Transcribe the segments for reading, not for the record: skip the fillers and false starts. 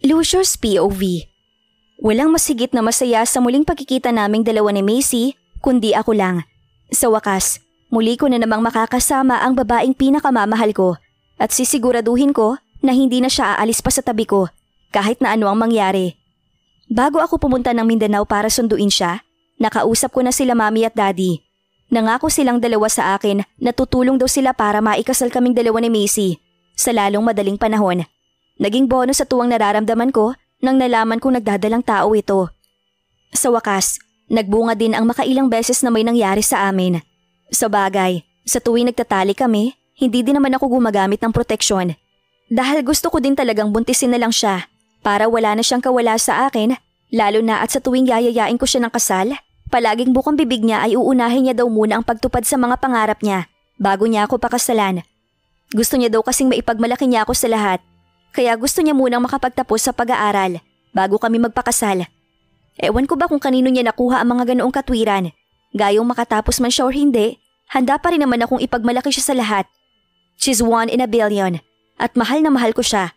Lucius POV. Walang masigit na masaya sa muling pagkikita naming dalawa ni Macy, kundi ako lang. Sa wakas, muli ko na namang makakasama ang babaeng pinakamamahal ko at sisiguraduhin ko na hindi na siya aalis pa sa tabi ko kahit na ano ang mangyari. Bago ako pumunta ng Mindanao para sunduin siya, nakausap ko na sila mami at daddy. Nangako silang dalawa sa akin na tutulong daw sila para maikasal kaming dalawa ni Macy sa lalong madaling panahon. Naging bonus sa tuwang nararamdaman ko nang nalaman kong nagdadalang tao ito. Sa wakas, nagbunga din ang makailang beses na may nangyari sa amin. Sa bagay, sa tuwing nagtatali kami, hindi din naman ako gumagamit ng proteksyon. Dahil gusto ko din talagang buntisin na lang siya para wala na siyang kawala sa akin, lalo na at sa tuwing yayayain ko siya ng kasal, palaging bukang bibig niya ay uunahin niya daw muna ang pagtupad sa mga pangarap niya bago niya ako pakasalan. Gusto niya daw kasing maipagmalaki niya ako sa lahat. Kaya gusto niya munang makapagtapos sa pag-aaral bago kami magpakasal. Ewan ko ba kung kanino niya nakuha ang mga ganoong katwiran. Gayong makatapos man siya or hindi, handa pa rin naman akong ipagmalaki siya sa lahat. She's 1 in a billion at mahal na mahal ko siya.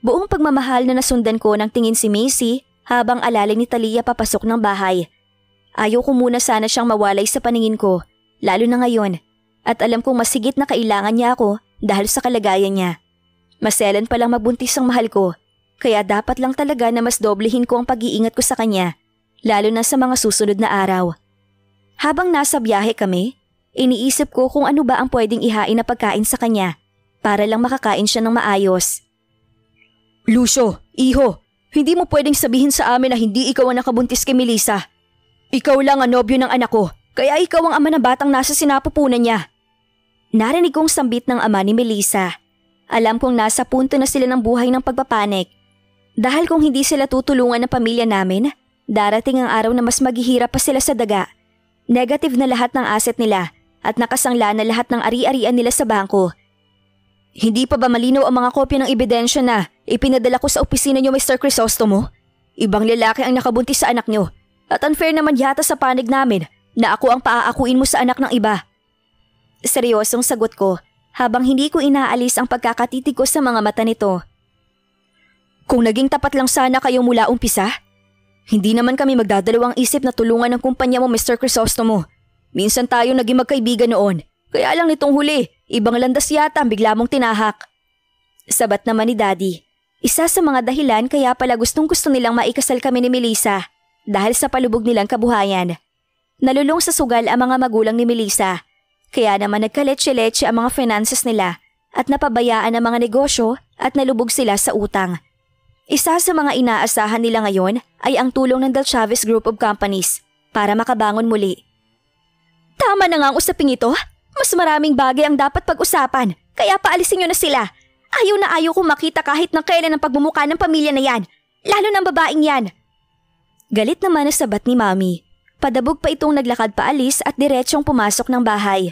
Buong pagmamahal na nasundan ko ng tingin si Macy habang alalay ni Talia papasok ng bahay. Ayaw ko muna sana siyang mawalay sa paningin ko, lalo na ngayon. At alam kong masigit na kailangan niya ako dahil sa kalagayan niya. Maselan palang mabuntis ang mahal ko, kaya dapat lang talaga na mas doblehin ko ang pag-iingat ko sa kanya, lalo na sa mga susunod na araw. Habang nasa biyahe kami, iniisip ko kung ano ba ang pwedeng ihain na pagkain sa kanya para lang makakain siya ng maayos. Lucio, iho, hindi mo pwedeng sabihin sa amin na hindi ikaw ang nakabuntis kay Melissa. Ikaw lang ang nobyo ng anak ko, kaya ikaw ang ama ng batang nasa sinapupunan niya. Narinig kong sambit ng ama ni Melissa. Alam kong nasa punto na sila ng buhay ng pagpapanik. Dahil kung hindi sila tutulungan ng pamilya namin, darating ang araw na mas maghihirap pa sila sa daga. Negative na lahat ng asset nila at nakasangla na lahat ng ari-arian nila sa bangko. Hindi pa ba malinaw ang mga kopya ng ebidensya na ipinadala ko sa opisina niyo, Mr. Crisostomo? Ibang lalaki ang nakabuntis sa anak niyo at unfair naman yata sa panig namin na ako ang paaakuin mo sa anak ng iba. Seryosong sagot ko habang hindi ko inaalis ang pagkakatitig ko sa mga mata nito. Kung naging tapat lang sana kayo mula umpisa, hindi naman kami magdadalawang isip na tulungan ng kumpanya mo, Mr. Crisostomo. Minsan tayo naging magkaibigan noon, kaya lang nitong huli, ibang landas yata ang bigla mong tinahak. Sabat naman ni Daddy, isa sa mga dahilan kaya pala gustong-gusto nilang maikasal kami ni Melissa dahil sa palubog nilang kabuhayan. Nalulong sa sugal ang mga magulang ni Melissa. Kaya naman nagkaletse-letse ang mga finances nila at napabayaan ang mga negosyo at nalubog sila sa utang. Isa sa mga inaasahan nila ngayon ay ang tulong ng Del Chavez Group of Companies para makabangon muli. Tama na nga ang usaping ito. Mas maraming bagay ang dapat pag-usapan, kaya paalisin nyo na sila. Ayaw kong makita kahit na kailan ang pagmumukha ng pamilya na yan, lalo ng babaeng yan. Galit naman na sabat ni Mami. Padabog pa itong naglakad paalis at diretsyong pumasok ng bahay.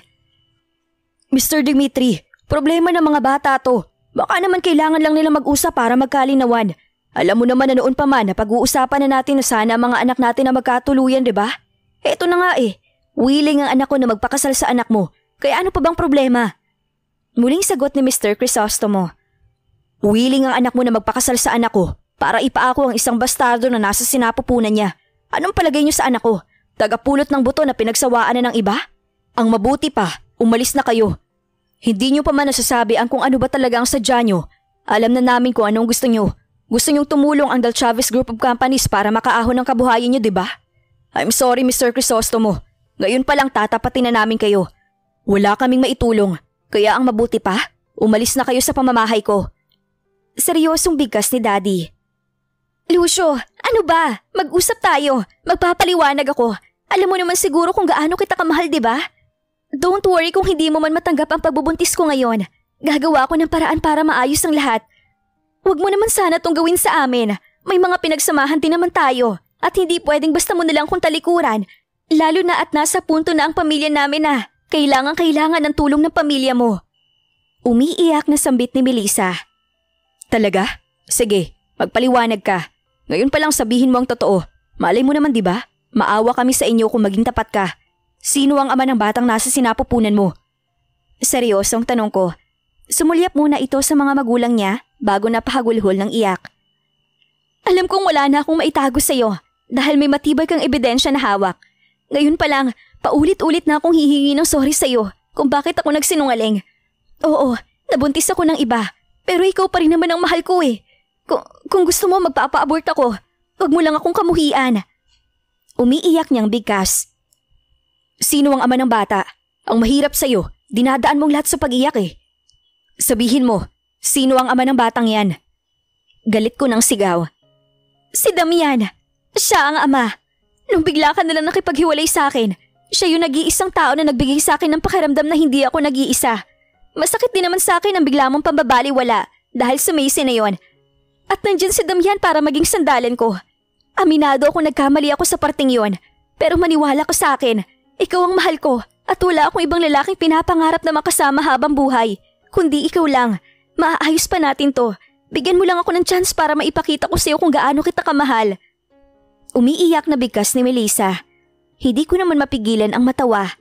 Mr. Dimitri, problema ng mga bata to. Baka naman kailangan lang nila mag-usap para magkalinawan. Alam mo naman na noon pa man na pag-uusapan na natin na sana mga anak natin na magkatuluyan, di ba? Eto na nga eh. Willing ang anak ko na magpakasal sa anak mo. Kaya ano pa bang problema? Muling sagot ni Mr. Crisostomo. Willing ang anak mo na magpakasal sa anak ko para ipaako ang isang bastardo na nasa sinapupunan niya. Anong palagay niyo sa anak ko? Tagapulot ng buto na pinagsawaan na ng iba? Ang mabuti pa, umalis na kayo. Hindi niyo pa man nasasabi ang kung ano ba talaga ang sadya niyo. Alam na namin kung anong gusto niyo. Gusto niyong tumulong ang Del Chavez Group of Companies para makaahon ng kabuhayan niyo, di ba? I'm sorry, Mr. Crisostomo. Ngayon pa lang tatapatin na namin kayo. Wala kaming maitulong. Kaya ang mabuti pa, umalis na kayo sa pamamahay ko. Seryosong bigkas ni Daddy. Lucio, ano ba? Mag-usap tayo. Magpapaliwanag ako. Alam mo naman siguro kung gaano kita kamahal, di ba? Don't worry kung hindi mo man matanggap ang pagbubuntis ko ngayon. Gagawa ko ng paraan para maayos ang lahat. Huwag mo naman sana itong gawin sa amin. May mga pinagsamahan din naman tayo. At hindi pwedeng basta mo nalang kung talikuran. Lalo na at nasa punto na ang pamilya namin na kailangan ng tulong ng pamilya mo. Umiiyak na sambit ni Melissa. Talaga? Sige, magpaliwanag ka. Ngayon pa lang sabihin mo ang totoo. Malay mo naman, di ba? Maawa kami sa inyo kung maging tapat ka. Sino ang ama ng batang nasa sinapupunan mo? Seryosong tanong ko. Sumulyap muna ito sa mga magulang niya bago napahagulhol ng iyak. Alam kong wala na akong maitago sa'yo dahil may matibay kang ebidensya na hawak. Ngayon pa lang, paulit-ulit na akong hihingi ng sorry sa'yo kung bakit ako nagsinungaling. Oo, nabuntis ako ng iba, pero ikaw pa rin naman ang mahal ko eh. Kung gusto mo magpapa-abort ako, wag mo lang akong kamuhian. Umiiyak niyang bigkas. Sino ang ama ng bata? Ang mahirap sa'yo, dinadaan mong lahat sa pag-iyak eh. Sabihin mo, sino ang ama ng batang yan? Galit ko ng sigaw. Si Damian. Siya ang ama. Nung bigla ka nalang nakipaghiwalay sa akin, siya yung nag-iisang tao na nagbigay sa akin ng pakiramdam na hindi ako nag-iisa. Masakit din naman sa akin ang bigla mong pambabaliwala dahil sa Macy na yon. At nandyan si Damian para maging sandalan ko. Aminado ako nagkamali ako sa parting yon, pero maniwala ka sa akin. Ikaw ang mahal ko at wala akong ibang lalaking pinapangarap na makasama habang buhay. Kundi ikaw lang. Maaayos pa natin to. Bigyan mo lang ako ng chance para maipakita ko sa'yo kung gaano kita kamahal. Umiiyak na bigkas ni Melissa. Hindi ko naman mapigilan ang matawa.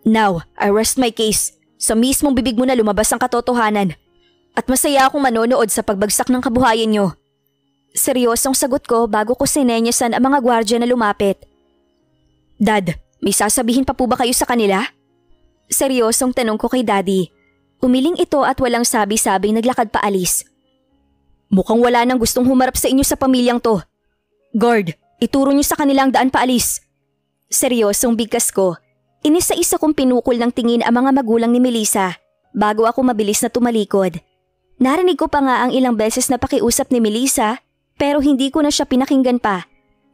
Now, I rest my case. Sa mismong bibig mo na lumabas ang katotohanan. At masaya akong manonood sa pagbagsak ng kabuhayan niyo. Seryosong sagot ko bago ko sinenyasan ang mga gwardya na lumapit. Dad, may sasabihin pa po ba kayo sa kanila? Seryosong tanong ko kay Daddy. Umiling ito at walang sabi-sabing naglakad paalis. Mukhang wala nang gustong humarap sa inyo sa pamilyang to. Guard, ituro niyo sa kanilang daan paalis. Seryosong bigkas ko. Inisa-isa kong pinukol ng tingin ang mga magulang ni Melissa bago ako mabilis na tumalikod. Narinig ko pa nga ang ilang beses na pakiusap ni Melissa pero hindi ko na siya pinakinggan pa.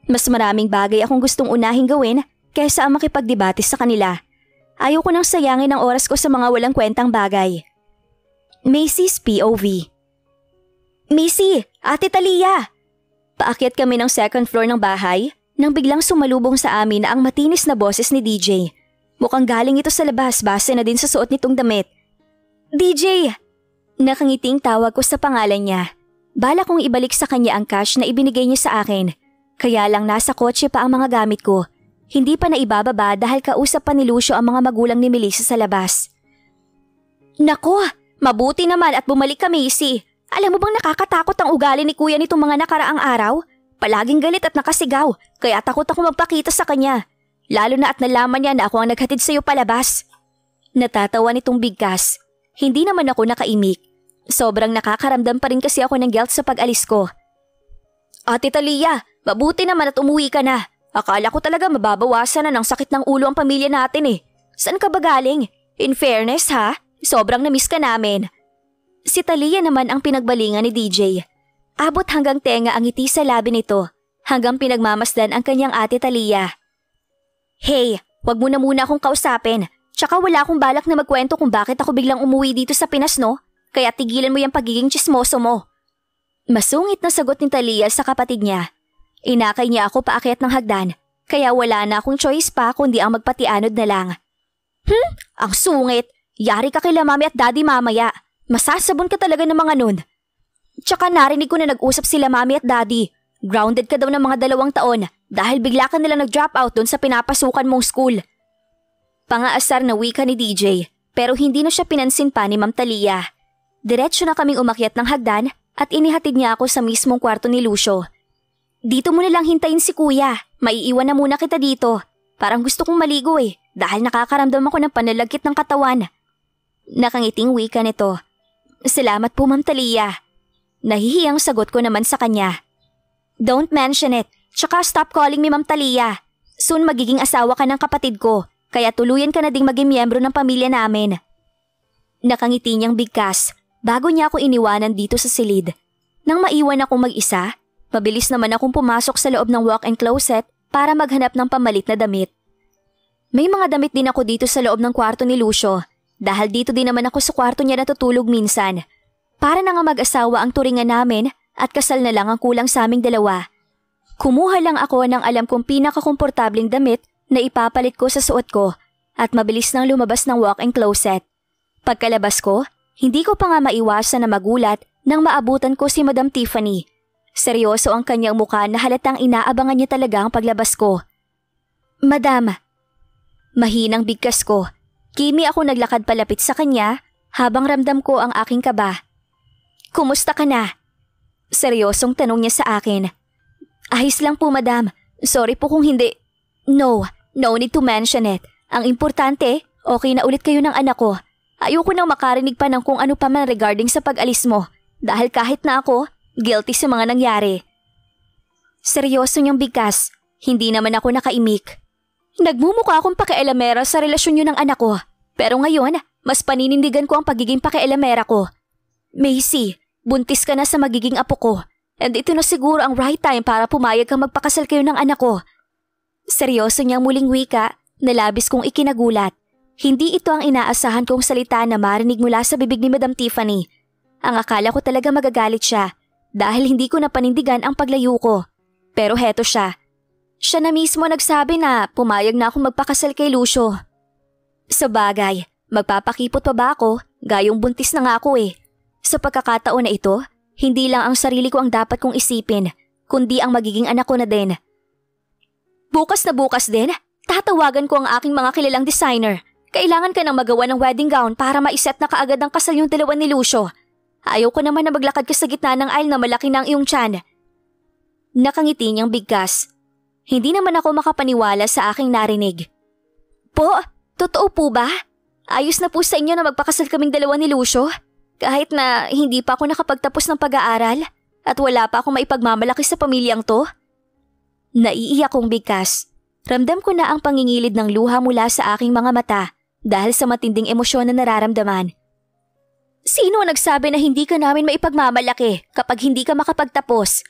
Mas maraming bagay akong gustong unahing gawin kaysa ang makipagdebate sa kanila. Ayaw ko nang sayangin ang oras ko sa mga walang kwentang bagay. Macy's POV. Macy, Ate Talia! Paakyat kami ng second floor ng bahay nang biglang sumalubong sa amin ang matinis na boses ni DJ. Mukhang galing ito sa labas base na din sa suot nitong damit. DJ! Nakangiting tawag ko sa pangalan niya. Bala kong ibalik sa kanya ang cash na ibinigay niya sa akin. Kaya lang nasa kotse pa ang mga gamit ko. Hindi pa naibababa dahil kausap pa ni Lucio ang mga magulang ni Melissa sa labas. Nako, mabuti naman at bumalik ka, Macy. Alam mo bang nakakatakot ang ugali ni kuya nitong mga nakaraang araw? Palaging galit at nakasigaw, kaya takot ako magpakita sa kanya. Lalo na at nalaman niya na ako ang naghatid sa'yo palabas. Natatawa nitong bigkas. Hindi naman ako nakaimik. Sobrang nakakaramdam pa rin kasi ako ng guilt sa pag-alis ko. Ate Talia, mabuti naman at umuwi ka na. Akala ko talaga mababawasan na ng sakit ng ulo ang pamilya natin eh. Saan ka ba galing? In fairness ha, sobrang namiss ka namin. Si Talia naman ang pinagbalingan ni DJ. Abot hanggang tenga ang ngiti sa labi nito, hanggang pinagmamasdan ang kanyang ate Talia. Hey, wag mo na muna akong kausapin. Tsaka wala akong balak na magkwento kung bakit ako biglang umuwi dito sa Pinas, no? Kaya tigilan mo yung pagiging tsismoso mo. Masungit na sagot ni Talia sa kapatid niya. Inakay niya ako paakyat ng hagdan, kaya wala na akong choice pa kundi ang magpatianod na lang. Ang sungit. Yari ka kila mami at daddy mamaya. Masasabon ka talaga ng mga nun. Tsaka narinig ko na nag-usap sila mami at daddy. Grounded ka daw ng mga 2 taon dahil bigla ka nila nag-drop out dun sa pinapasukan mong school. Pangaasar na wika ni DJ pero hindi na siya pinansin pa ni Ma'am Talia. Diretso na kaming umakyat ng hagdan at inihatid niya ako sa mismong kwarto ni Lucio. Dito mo na lang hintayin si kuya. Maiiwan na muna kita dito. Parang gusto kong maligo eh dahil nakakaramdam ako ng panlalagkit ng katawan. Nakangiting wika nito. Salamat po Ma'am Talia. Nahihiyang sagot ko naman sa kanya. Don't mention it. Tsaka stop calling me Ma'am Talia. Soon magiging asawa ka ng kapatid ko, kaya tuluyan ka na ding maging miyembro ng pamilya namin. Nakangiti niyang bigkas bago niya ako iniwanan dito sa silid. Nang maiwan akong mag-isa, mabilis naman akong pumasok sa loob ng walk-in closet para maghanap ng pamalit na damit. May mga damit din ako dito sa loob ng kwarto ni Lucio dahil dito din naman ako sa kwarto niya natutulog minsan. Para na nga mag-asawa ang turingan namin at kasal na lang ang kulang sa aming dalawa. Kumuha lang ako ng alam kong pinakakomportabling damit na ipapalit ko sa suot ko at mabilis nang lumabas ng walk-in closet. Pagkalabas ko, hindi ko pa nga maiwasan na magulat nang maabutan ko si Madam Tiffany. Seryoso ang kanyang mukha na halatang inaabangan niya talaga ang paglabas ko. Madam, mahinang bigkas ko. Kimi ako naglakad palapit sa kanya habang ramdam ko ang aking kaba. Kumusta ka na? Seryosong tanong niya sa akin. Ayos lang po madam. Sorry po kung hindi. No need to mention it. Ang importante, okay na ulit kayo ng anak ko. Ayoko nang makarinig pa ng kung ano pa man regarding sa pag-alis mo. Dahil kahit na ako, guilty sa mga nangyari. Seryoso niyang bigkas. Hindi naman ako nakaimik. Nagmumukha akong pakialamera sa relasyon niyo ng anak ko. Pero ngayon, mas paninindigan ko ang pagiging pakialamera ko. Macy, buntis ka na sa magiging apo ko. And ito na siguro ang right time para pumayag kang magpakasal kayo ng anak ko. Seryoso niyang muling wika na labis kong ikinagulat. Hindi ito ang inaasahan kong salita na marinig mula sa bibig ni Madam Tiffany. Ang akala ko talaga magagalit siya dahil hindi ko napanindigan ang paglayo ko. Pero heto siya. Siya na mismo nagsabi na pumayag na akong magpakasal kay Lucio. Sa bagay, magpapakipot pa ba ako? Gayong buntis na nga ako eh. Sa pagkakataon na ito, hindi lang ang sarili ko ang dapat kong isipin, kundi ang magiging anak ko na din. Bukas na bukas din, tatawagan ko ang aking mga kilalang designer. Kailangan ka nang magawa ng wedding gown para maiset na kaagad ang kasal yung dalawa ni Lucio. Ayaw ko naman na maglakad ka sa gitna ng aisle na malaki ng iyong tiyan. Nakangiti niyang bigkas. Hindi naman ako makapaniwala sa aking narinig. Po, totoo po ba? Ayos na po sa inyo na magpakasal kaming dalawa ni Lucio? Kahit na hindi pa ako nakapagtapos ng pag-aaral at wala pa akong maipagmamalaki sa pamilyang to? Naiiyak kong bigkas. Ramdam ko na ang pangingilid ng luha mula sa aking mga mata dahil sa matinding emosyon na nararamdaman. Sino ang nagsabi na hindi ka namin maipagmamalaki kapag hindi ka makapagtapos?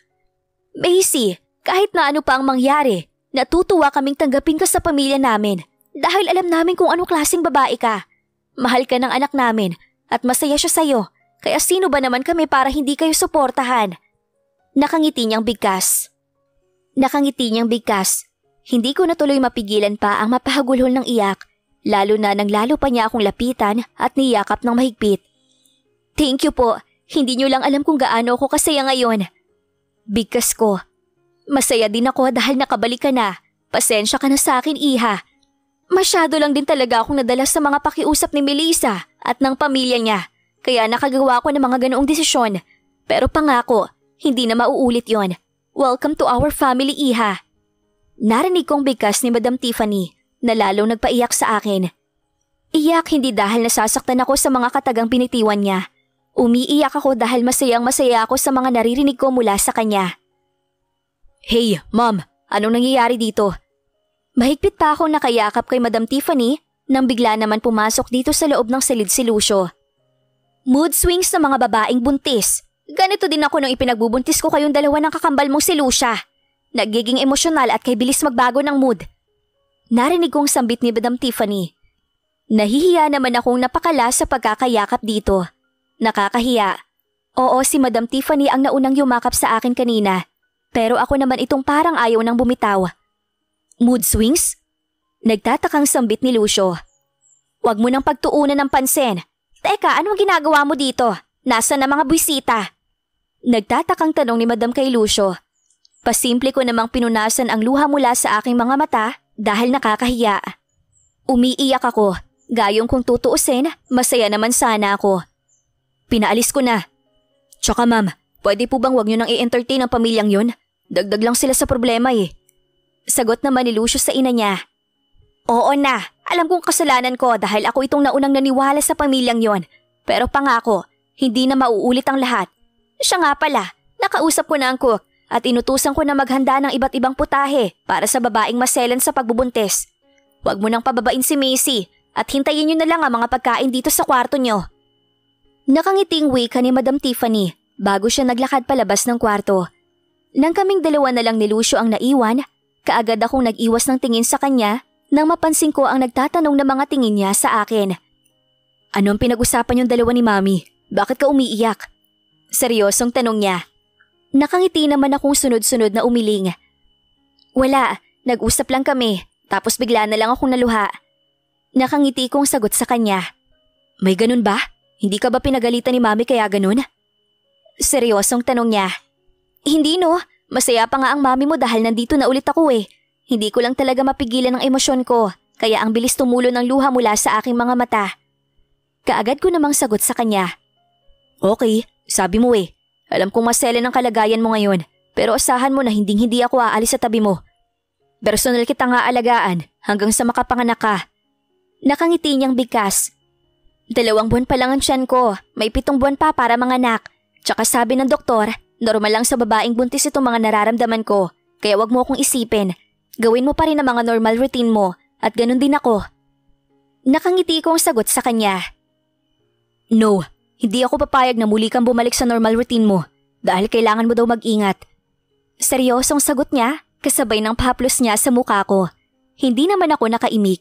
Macy, kahit na ano pa ang mangyari, natutuwa kaming tanggapin ka sa pamilya namin dahil alam namin kung anong klaseng babae ka. Mahal ka ng anak namin at masaya siya sa'yo, kaya sino ba naman kami para hindi kayo suportahan? Nakangiti niyang bigkas. Hindi ko natuloy mapigilan pa ang mapahagulhol ng iyak, lalo na nang lalo pa niya akong lapitan at niyakap ng mahigpit. Thank you po, hindi niyo lang alam kung gaano ako kasaya ngayon. Bigkas ko. Masaya din ako dahil nakabalik ka na. Pasensya ka na sa akin, iha. Masyado lang din talaga akong nadala sa mga pakiusap ni Melissa at ng pamilya niya, kaya nakagawa ko ng mga ganoong desisyon. Pero pangako, hindi na mauulit yon. Welcome to our family, iha. Narinig kong bigkas ni Madam Tiffany na lalong nagpaiyak sa akin. Iyak hindi dahil nasasaktan ako sa mga katagang binitiwan niya. Umiiyak ako dahil masayang-masaya ako sa mga naririnig ko mula sa kanya. Hey, Mom! Anong nangyayari dito? Mahigpit pa akong nakayakap kay Madam Tiffany nang bigla naman pumasok dito sa loob ng silid si Lucio. Mood swings ng mga babaeng buntis. Ganito din ako nung ipinagbubuntis ko kayong dalawa ng kakambal mong si Lucia. Nagiging emosyonal at kay bilis magbago ng mood. Narinig kong sambit ni Madam Tiffany. Nahihiya naman akong napakala sa pagkakayakap dito. Nakakahiya. Oo, si Madam Tiffany ang naunang yumakap sa akin kanina. Pero ako naman itong parang ayaw nang bumitaw. Mood swings? Nagtatakang sambit ni Lucio. Huwag mo nang pagtuunan ng pansin. Teka, anong ginagawa mo dito? Nasaan na mga buwisita? Nagtatakang tanong ni Madam kay Lucio. Pasimple ko namang pinunasan ang luha mula sa aking mga mata dahil nakakahiya. Umiiyak ako. Gayong kung tutuusin, masaya naman sana ako. Pinaalis ko na. Tsaka ma'am, pwede po bang wag niyo nang i-entertain ang pamilyang yun? Dagdag lang sila sa problema eh. Sagot naman ni Lucio sa ina niya. Oo na, alam kong kasalanan ko dahil ako itong naunang naniwala sa pamilyang yon. Pero pangako, hindi na mauulit ang lahat. Siya nga pala, nakausap ko na ang cook at inutusan ko na maghanda ng iba't ibang putahe para sa babaeng maselan sa pagbubuntis. Huwag mo nang pababain si Macy at hintayin niyo na lang ang mga pagkain dito sa kwarto niyo. Nakangiting wika ni Madam Tiffany bago siya naglakad palabas ng kwarto. Nang kaming dalawa na lang ni Lucio ang naiwan, kaagad akong nag-iwas ng tingin sa kanya nang mapansin ko ang nagtatanong na mga tingin niya sa akin. Anong pinag-usapan yung dalawa ni Mami? Bakit ka umiiyak? Seryosong tanong niya. Nakangiti naman akong sunod-sunod na umiling. Wala, nag-usap lang kami, tapos bigla na lang akong naluha. Nakangiti kong sagot sa kanya. May ganun ba? Hindi ka ba pinagalitan ni Mami kaya ganun? Seryosong tanong niya. Hindi no, masaya pa nga ang mami mo dahil nandito na ulit ako eh. Hindi ko lang talaga mapigilan ang emosyon ko, kaya ang bilis tumulo ng luha mula sa aking mga mata. Kaagad ko namang sagot sa kanya. Okay, sabi mo eh. Alam kong masela ng kalagayan mo ngayon, pero asahan mo na hindi ako aalis sa tabi mo. Personal kitang aalagaan hanggang sa makapanganak ka. Nakangiti niyang bigkas. 2 buwan pa lang ang tiyan ko, may 7 buwan pa para manganak. Tsaka sabi ng doktor, normal lang sa babaeng buntis itong mga nararamdaman ko, kaya wag mo akong isipin. Gawin mo pa rin ang mga normal routine mo, at ganun din ako. Nakangiti ko ang sagot sa kanya. No, hindi ako papayag na muli kang bumalik sa normal routine mo, dahil kailangan mo daw mag-ingat. Seryosong sagot niya, kasabay ng pahaplos niya sa mukha ko. Hindi naman ako nakaimik.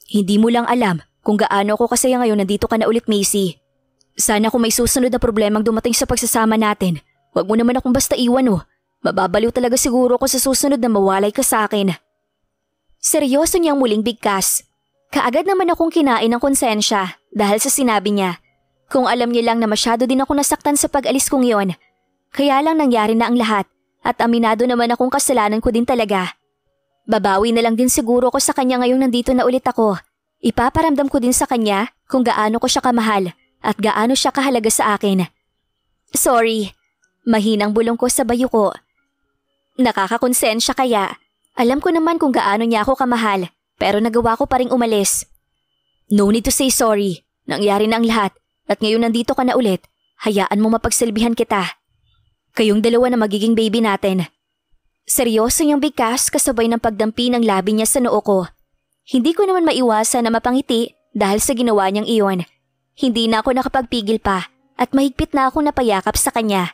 Hindi mo lang alam kung gaano ako kasaya ngayon nandito ka na ulit, Macy. Sana kung may susunod na problemang dumating sa pagsasama natin, wag mo naman akong basta iwan oh. Mababaliw talaga siguro ko sa susunod na mawalay ka sa akin. Seryoso niyang muling bigkas. Kaagad naman akong kinain ng konsensya dahil sa sinabi niya. Kung alam niya lang na masyado din ako nasaktan sa pag-alis kong yon. Kaya lang nangyari na ang lahat at aminado naman akong kasalanan ko din talaga. Babawi na lang din siguro ko sa kanya ngayong nandito na ulit ako. Ipaparamdam ko din sa kanya kung gaano ko siya kamahal at gaano siya kahalaga sa akin. Sorry, mahinang bulong ko sa bayo ko. Nakakakonsensya kaya. Alam ko naman kung gaano niya ako kamahal pero nagawa ko pa ring umalis. No need to say sorry. Nangyari na ang lahat at ngayon nandito ka na ulit. Hayaan mo mapagsilbihan kita. Kayong dalawa na magiging baby natin. Seryoso niyang bigkas kasabay ng pagdampi ng labi niya sa noo ko. Hindi ko naman maiwasan na mapangiti dahil sa ginawa niyang iyon. Hindi na ako nakapagpigil pa at mahigpit na akong napayakap sa kanya.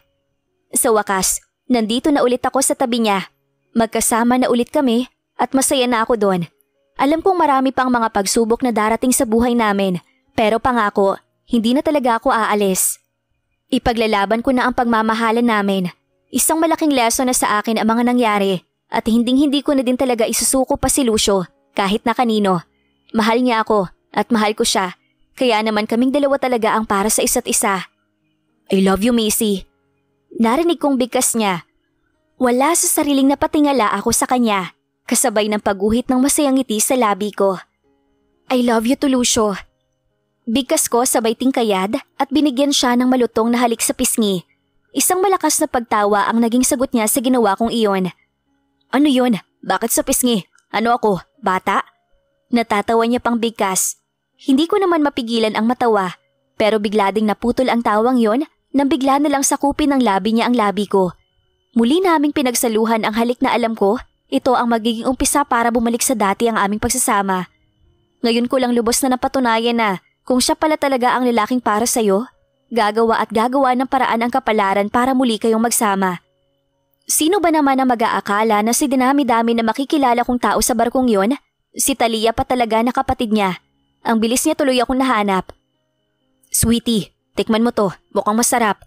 Sa wakas, nandito na ulit ako sa tabi niya. Magkasama na ulit kami at masaya na ako doon. Alam kong marami pang mga pagsubok na darating sa buhay namin, pero pangako, hindi na talaga ako aalis. Ipaglalaban ko na ang pagmamahalan namin. Isang malaking lesson na sa akin ang mga nangyari at hindi ko na din talaga isusuko pa si Lucio kahit na kanino. Mahal niya ako at mahal ko siya, kaya naman kaming dalawa talaga ang para sa isa't isa. I love you, Macy. Narinig kong bigkas niya. Wala sa sariling napatingala ako sa kanya, kasabay ng pagguhit ng masayang ngiti sa labi ko. I love you to Lucio. Bigkas ko sabay tingkayad at binigyan siya ng malutong na halik sa pisngi. Isang malakas na pagtawa ang naging sagot niya sa ginawa kong iyon. Ano yun? Bakit sa pisngi? Ano ako? Bata? Natatawa niya pang bigkas. Hindi ko naman mapigilan ang matawa, pero bigla ding naputol ang tawang yon nang bigla na lang sakupin ng labi niya ang labi ko. Muli naming pinagsaluhan ang halik na alam ko, ito ang magiging umpisa para bumalik sa dati ang aming pagsasama. Ngayon ko lang lubos na napatunayan na kung siya pala talaga ang lalaking para sa'yo, gagawa ng paraan ang kapalaran para muli kayong magsama. Sino ba naman ang mag-aakala na si dinami-dami na makikilala kong tao sa barkong yon? Si Talia pa talaga na kapatid niya. Ang bilis niya tuloy akong nahanap. Sweetie, tikman mo to. Mukhang masarap.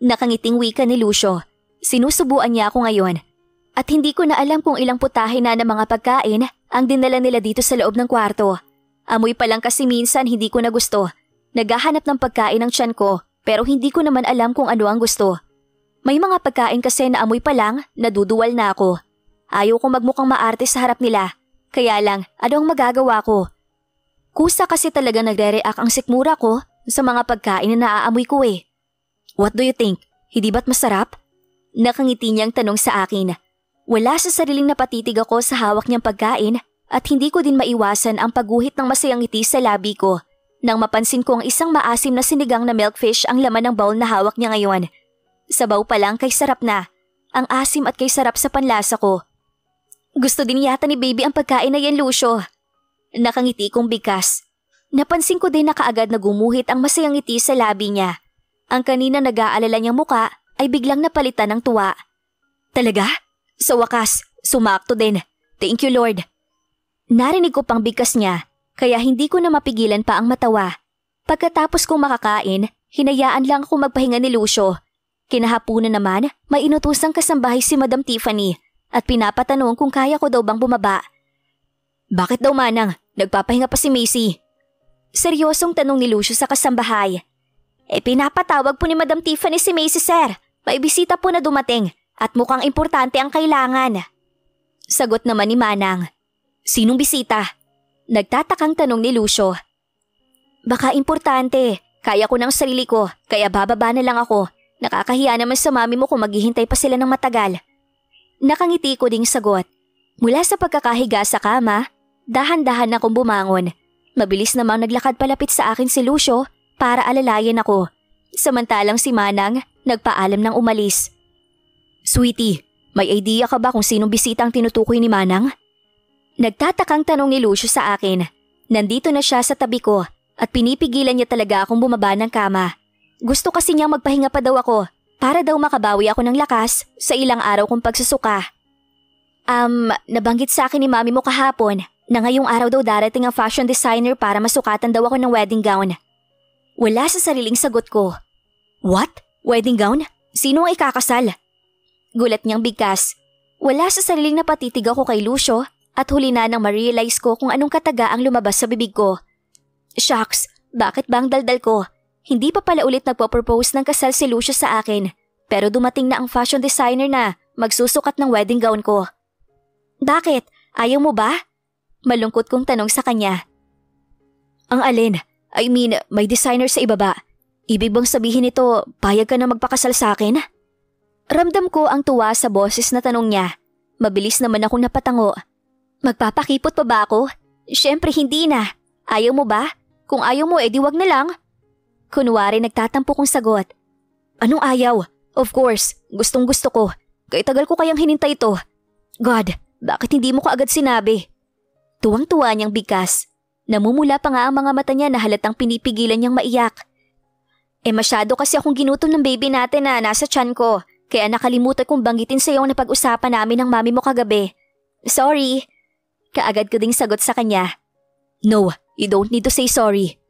Nakangiting wika ni Lucio. Sinusubuan niya ako ngayon. At hindi ko na alam kung ilang putahe na ng mga pagkain ang dinala nila dito sa loob ng kwarto. Amoy pa lang kasi minsan hindi ko na gusto. Naghahanap ng pagkain ng tiyan ko pero hindi ko naman alam kung ano ang gusto. May mga pagkain kasi na amoy pa lang, naduduwal na ako. Ayaw kong magmukhang maarte sa harap nila. Kaya lang, ano ang magagawa ko? Kusa kasi talaga nagre-react ang sikmura ko sa mga pagkain na naaamoy ko eh. What do you think? Hindi ba't masarap? Nakangiti niyang tanong sa akin. Wala sa sariling napatitig ako sa hawak niyang pagkain at hindi ko din maiwasan ang pagguhit ng masayang ngiti sa labi ko nang mapansin ko ang isang maasim na sinigang na milkfish ang laman ng bowl na hawak niya ngayon. Sabaw pa lang kay sarap na. Ang asim at kay sarap sa panlasa ko. Gusto din yata ni baby ang pagkain na yan, Lucio. Nakangiti kong bigkas. Napansin ko din na kaagad na gumuhit ang masayang ngiti sa labi niya. Ang kanina nag-aalala niyang muka ay biglang napalitan ng tuwa. Talaga? Sa wakas, sumakto din. Thank you, Lord. Narinig ko pang bigkas niya, kaya hindi ko na mapigilan pa ang matawa. Pagkatapos kong makakain, hinayaan lang ako magpahinga ni Lucio. Kinahapunan naman, may inutusang kasambahay si Madam Tiffany at pinapatanong kung kaya ko daw bang bumaba. Bakit daw manang? Nagpapahinga pa si Macy. Seryosong tanong ni Lucio sa kasambahay. Pinapatawag po ni Madam Tiffany si Macy, sir. May bisita po na dumating at mukhang importante ang kailangan. Sagot naman ni Manang. Sinong bisita? Nagtatakang tanong ni Lucio. Baka importante. Kaya ko ng sarili ko, kaya bababa na lang ako. Nakakahiya naman sa mami mo kung maghihintay pa sila ng matagal. Nakangiti ko ding sagot. Mula sa pagkakahiga sa kama, dahan-dahan akong bumangon. Mabilis namang naglakad palapit sa akin si Lucio para alalayan ako. Samantalang si Manang nagpaalam ng umalis. Sweetie, may idea ka ba kung sinong bisita ang tinutukoy ni Manang? Nagtatakang tanong ni Lucio sa akin. Nandito na siya sa tabi ko at pinipigilan niya talaga akong bumaba ng kama. Gusto kasi niyang magpahinga pa daw ako para daw makabawi ako ng lakas sa ilang araw kong pagsusuka. Nabanggit sa akin ni mami mo kahapon na ngayong araw daw darating ang fashion designer para masukatan daw ako ng wedding gown. Wala sa sariling sagot ko. What? Wedding gown? Sino ang ikakasal? Gulat niyang bigkas. Wala sa sariling napatitig ako kay Lucio at huli na nang ma-realize ko kung anong kataga ang lumabas sa bibig ko. Shucks, bakit ba ang daldal ko? Hindi pa pala ulit nagpo-propose ng kasal si Lucio sa akin, pero dumating na ang fashion designer na magsusukat ng wedding gown ko. Bakit? Ayaw mo ba? Malungkot kong tanong sa kanya. Ang alin? I mean, may designer sa ibaba. Ibig bang sabihin nito, payag ka na magpakasal sa akin? Ramdam ko ang tuwa sa boses na tanong niya. Mabilis naman akong napatango. Magpapakipot pa ba ako? Siyempre hindi na. Ayaw mo ba? Kung ayaw mo, edi wag na lang. Kunwari nagtatampo kong sagot. Anong ayaw? Of course, gustong gusto ko. Kaya tagal ko kayang hinintay ito. God, bakit hindi mo ko agad sinabi? Tuwang-tuwa niyang bigkas. Namumula pa nga ang mga mata niya na halatang pinipigilan niyang maiyak. Masyado kasi akong ginutom ng baby natin na nasa tiyan ko. Kaya nakalimutan kong banggitin sa iyo ang napag-usapan namin ng mami mo kagabi. Sorry. Kaagad ko ding sagot sa kanya. No, you don't need to say sorry.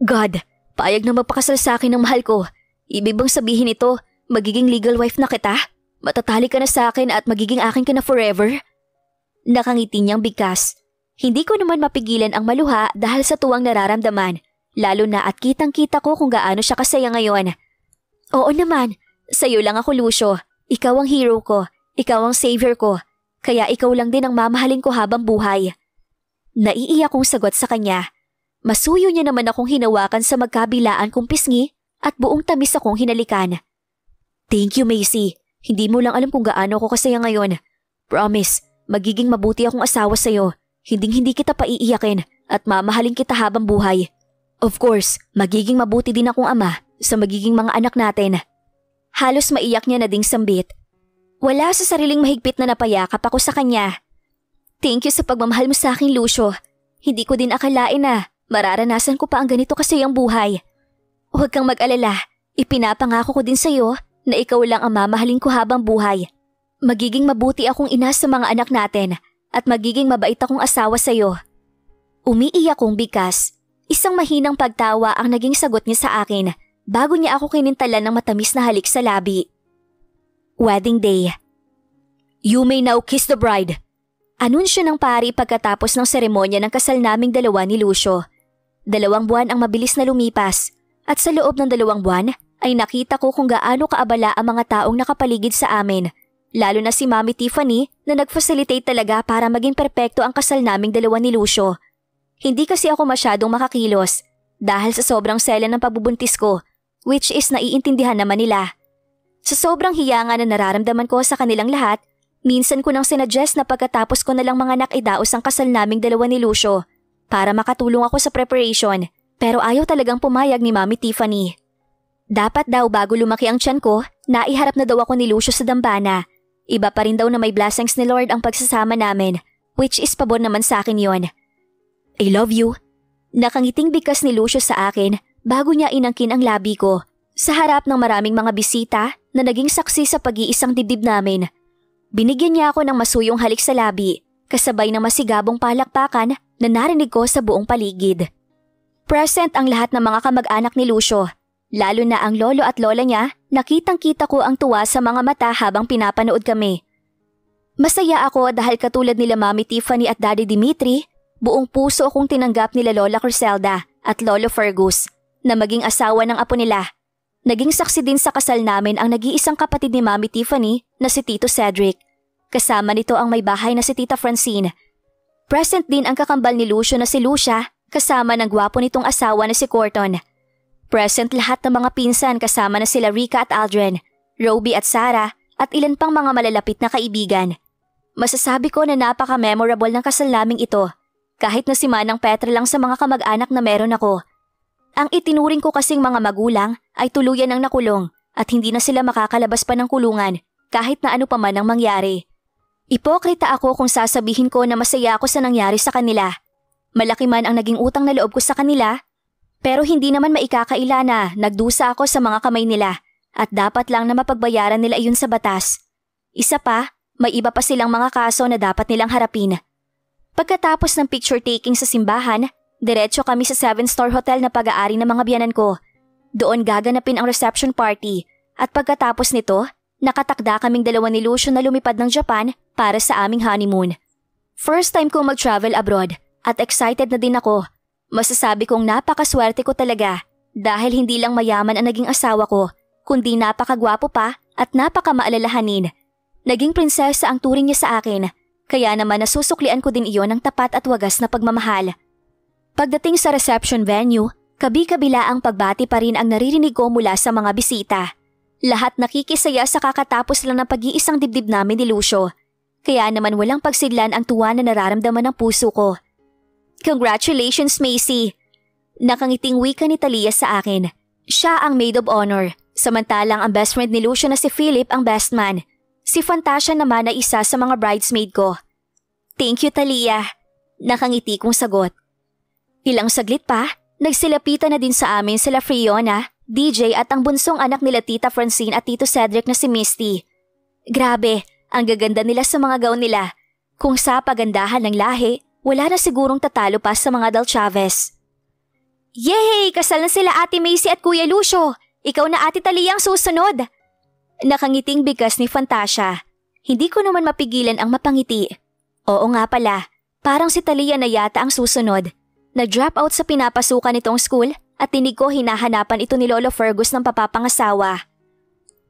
God, payag na magpakasal sa akin ng mahal ko. Ibig bang sabihin ito, magiging legal wife na kita? Matatali ka na sa akin at magiging akin ka na forever? Nakangiti niyang bigkas. Hindi ko naman mapigilan ang maluha dahil sa tuwang nararamdaman, lalo na at kitang-kita ko kung gaano siya kasaya ngayon. Oo naman, sa'yo lang ako Lucio. Ikaw ang hero ko, ikaw ang savior ko, kaya ikaw lang din ang mamahalin ko habang buhay. Naiiyak kong sagot sa kanya. Masuyo niya naman akong hinawakan sa magkabilaan kong pisngi at buong tamis akong hinalikan. Thank you, Macy. Hindi mo lang alam kung gaano ako kasaya ngayon. Promise, magiging mabuti akong asawa sa'yo. Hinding-hindi kita paiiyakin at mamahalin kita habang buhay. Of course, magiging mabuti din akong ama sa magiging mga anak natin. Halos maiyak niya na ding sambit. Wala sa sariling mahigpit na napayakap ako sa kanya. Thank you sa pagmamahal mo sa akin, Lucio. Hindi ko din akalain na mararanasan ko pa ang ganito kasayang buhay. Huwag kang mag-alala, ipinapangako ko din sa'yo na ikaw lang ang mamahalin ko habang buhay. Magiging mabuti akong ina sa mga anak natin at magiging mabait akong asawa sa'yo. Umiiyak kong bigkas. Isang mahinang pagtawa ang naging sagot niya sa akin bago niya ako kinintalan ng matamis na halik sa labi. Wedding day. You may now kiss the bride. Anunsyo ng pari pagkatapos ng seremonya ng kasal naming dalawa ni Lucio. 2 buwan ang mabilis na lumipas at sa loob ng 2 buwan ay nakita ko kung gaano kaabala ang mga taong nakapaligid sa amin, lalo na si Mami Tiffany na nag-facilitate talaga para maging perpekto ang kasal naming dalawa ni Lucio. Hindi kasi ako masyadong makakilos dahil sa sobrang sela ng pagbubuntis ko, which is naiintindihan naman nila. Sa sobrang hiya nga na nararamdaman ko sa kanilang lahat, minsan ko nang sinuggest na pagkatapos ko nalang manganak idaos ang kasal naming dalawa ni Lucio para makatulong ako sa preparation, pero ayaw talagang pumayag ni Mami Tiffany. Dapat daw bago lumaki ang tiyan ko, naiharap na daw ako ni Lucio sa dambana. Iba pa rin daw na may blessings ni Lord ang pagsasama namin, which is pabor naman sa akin yon. I love you. Nakangiting bigkas ni Lucio sa akin bago niya inangkin ang labi ko sa harap ng maraming mga bisita na naging saksi sa pag-iisang dibdib namin. Binigyan niya ako ng masuyong halik sa labi, kasabay ng masigabong palakpakan na narinig ko sa buong paligid. Present ang lahat ng mga kamag-anak ni Lucio, lalo na ang lolo at lola niya. Nakitang-kita ko ang tuwa sa mga mata habang pinapanood kami. Masaya ako dahil katulad nila Mami Tiffany at Daddy Dimitri, buong puso akong tinanggap nila Lola Criselda at Lolo Fergus na maging asawa ng apo nila. Naging saksi din sa kasal namin ang nag-iisang kapatid ni Mami Tiffany na si Tito Cedric. Kasama nito ang may bahay na si Tita Francine. Present din ang kakambal ni Lucio na si Lucia kasama ng gwapo nitong asawa na si Corton. Present lahat ng mga pinsan kasama na sila Rika at Aldrin, Roby at Sarah at ilan pang mga malalapit na kaibigan. Masasabi ko na napaka-memorable ng kasal naming ito, kahit na si Manang Petra lang sa mga kamag-anak na meron ako. Ang itinuring ko kasing mga magulang ay tuluyan ang nakulong at hindi na sila makakalabas pa ng kulungan kahit na ano pa man ang mangyari. Ipokrita ako kung sasabihin ko na masaya ako sa nangyari sa kanila. Malaki man ang naging utang na loob ko sa kanila, pero hindi naman maikakaila na nagdusa ako sa mga kamay nila at dapat lang na mapagbayaran nila iyon sa batas. Isa pa, may iba pa silang mga kaso na dapat nilang harapin. Pagkatapos ng picture taking sa simbahan, diretso kami sa 7-star hotel na pag-aari ng mga biyanan ko. Doon gaganapin ang reception party at pagkatapos nito, nakatakda kaming dalawa ni Lucio na lumipad ng Japan para sa aming honeymoon. First time kong mag-travel abroad at excited na din ako. Masasabi kong napakaswerte ko talaga dahil hindi lang mayaman ang naging asawa ko, kundi napakagwapo pa at napakamaalalahanin. Naging prinsesa ang turing niya sa akin, kaya naman nasusuklian ko din iyon ng tapat at wagas na pagmamahal. Pagdating sa reception venue, kabi-kabila ang pagbati pa rin ang naririnig ko mula sa mga bisita. Lahat nakikisaya sa kakatapos lang ng pag-iisang dibdib namin ni Lucio. Kaya naman walang pagsidlan ang tuwa na nararamdaman ng puso ko. Congratulations, Macy! Nakangiting wika ni Talia sa akin. Siya ang maid of honor, samantalang ang best friend ni Lucio na si Philip ang best man. Si Fantasia naman ay isa sa mga bridesmaid ko. Thank you, Talia. Nakangiti kong sagot. Ilang saglit pa, nagsilapitan na din sa amin sila Fiona, DJ at ang bunsong anak nila Tita Francine at Tito Cedric na si Misty. Grabe, ang gaganda nila sa mga gown nila. Kung sa pagandahan ng lahi, wala na sigurong tatalo pa sa mga Dal Chavez. Yay! Kasal na sila Ate Macy at Kuya Lucio. Ikaw na Ate Talia ang susunod. Nakangiting bigkas ni Fantasia. Hindi ko naman mapigilan ang mapangiti. Oo nga pala, parang si Talia na yata ang susunod. Nag-drop out sa pinapasukan nitong school at tinig ko hinahanapan ito ni Lolo Fergus ng papapangasawa.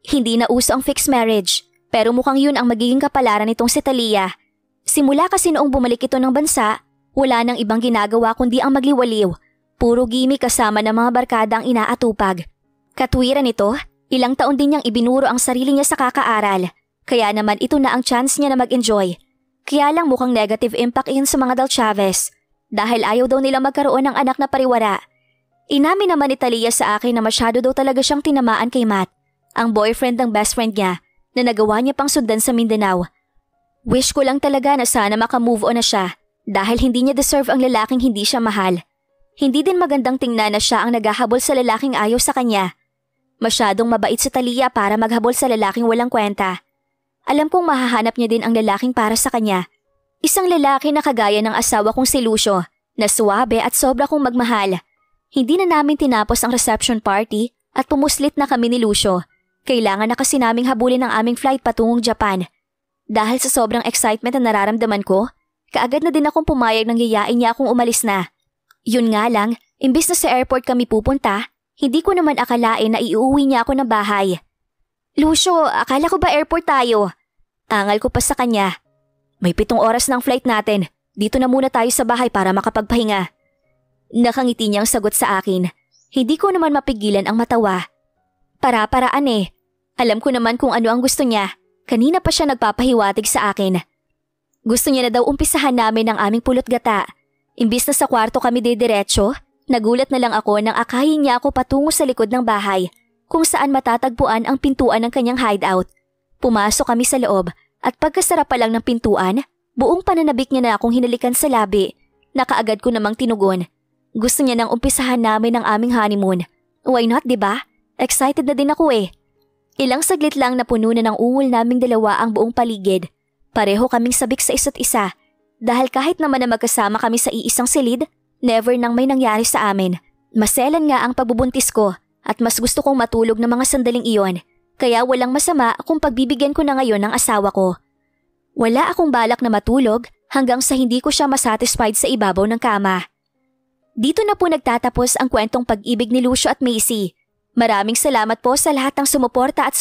Hindi na uso ang fixed marriage. Pero mukhang yun ang magiging kapalaran nitong si Talia. Simula kasi noong bumalik ito ng bansa, wala nang ibang ginagawa kundi ang magliwaliw. Puro gimmick kasama ng mga barkada ang inaatupag. Katwiran nito, ilang taon din niyang ibinuro ang sarili niya sa kakaaral. Kaya naman ito na ang chance niya na mag-enjoy. Kaya lang mukhang negative impact iyon sa mga Dal Chavez. Dahil ayaw daw nila magkaroon ng anak na pariwara. Inamin naman ni Talia sa akin na masyado daw talaga siyang tinamaan kay Matt, ang boyfriend ng best friend niya, na nagawa niya pang sundan sa Mindanao. Wish ko lang talaga na sana makamove on na siya dahil hindi niya deserve ang lalaking hindi siya mahal. Hindi din magandang tingnan na siya ang naghahabol sa lalaking ayaw sa kanya. Masyadong mabait si Talia para maghabol sa lalaking walang kwenta. Alam kong mahahanap niya din ang lalaking para sa kanya. Isang lalaki na kagaya ng asawa kong si Lucio, na suwabe at sobra kong magmahal. Hindi na namin tinapos ang reception party at pumuslit na kami ni Lucio. Kailangan na kasi naming habulin ang aming flight patungong Japan. Dahil sa sobrang excitement na nararamdaman ko, kaagad na din akong pumayag nang yayain niya akong umalis na. Yun nga lang, imbis na sa airport kami pupunta, hindi ko naman akalain na iuwi niya ako ng bahay. Lucio, akala ko ba airport tayo? Angal ko pa sa kanya. May 7 oras ng flight natin. Dito na muna tayo sa bahay para makapagpahinga. Nakangiti niyang sagot sa akin. Hindi ko naman mapigilan ang matawa. Para-paraan eh. Alam ko naman kung ano ang gusto niya. Kanina pa siya nagpapahiwatig sa akin. Gusto niya na daw umpisahan namin ang aming pulot gata. Imbis na sa kwarto kami didiretso, nagulat na lang ako nang akayin niya ako patungo sa likod ng bahay, kung saan matatagpuan ang pintuan ng kanyang hideout. Pumasok kami sa loob at pagkasara pa lang ng pintuan, buong pananabik niya na akong hinalikan sa labi. Nakaagad ko namang tinugon. Gusto niya nang umpisahan namin ang aming honeymoon. Why not, diba? Excited na din ako eh. Ilang saglit lang na puno na ng ungol naming dalawa ang buong paligid. Pareho kaming sabik sa isa't isa. Dahil kahit naman na magkasama kami sa iisang silid, never nang may nangyari sa amin. Maselan nga ang pagbubuntis ko at mas gusto kong matulog ng mga sandaling iyon. Kaya walang masama kung pagbibigyan ko na ngayon ng asawa ko. Wala akong balak na matulog hanggang sa hindi ko siya masatisfied sa ibabaw ng kama. Dito na po nagtatapos ang kwentong pag-ibig ni Lucio at Macy. Maraming salamat po sa lahat ng sumuporta at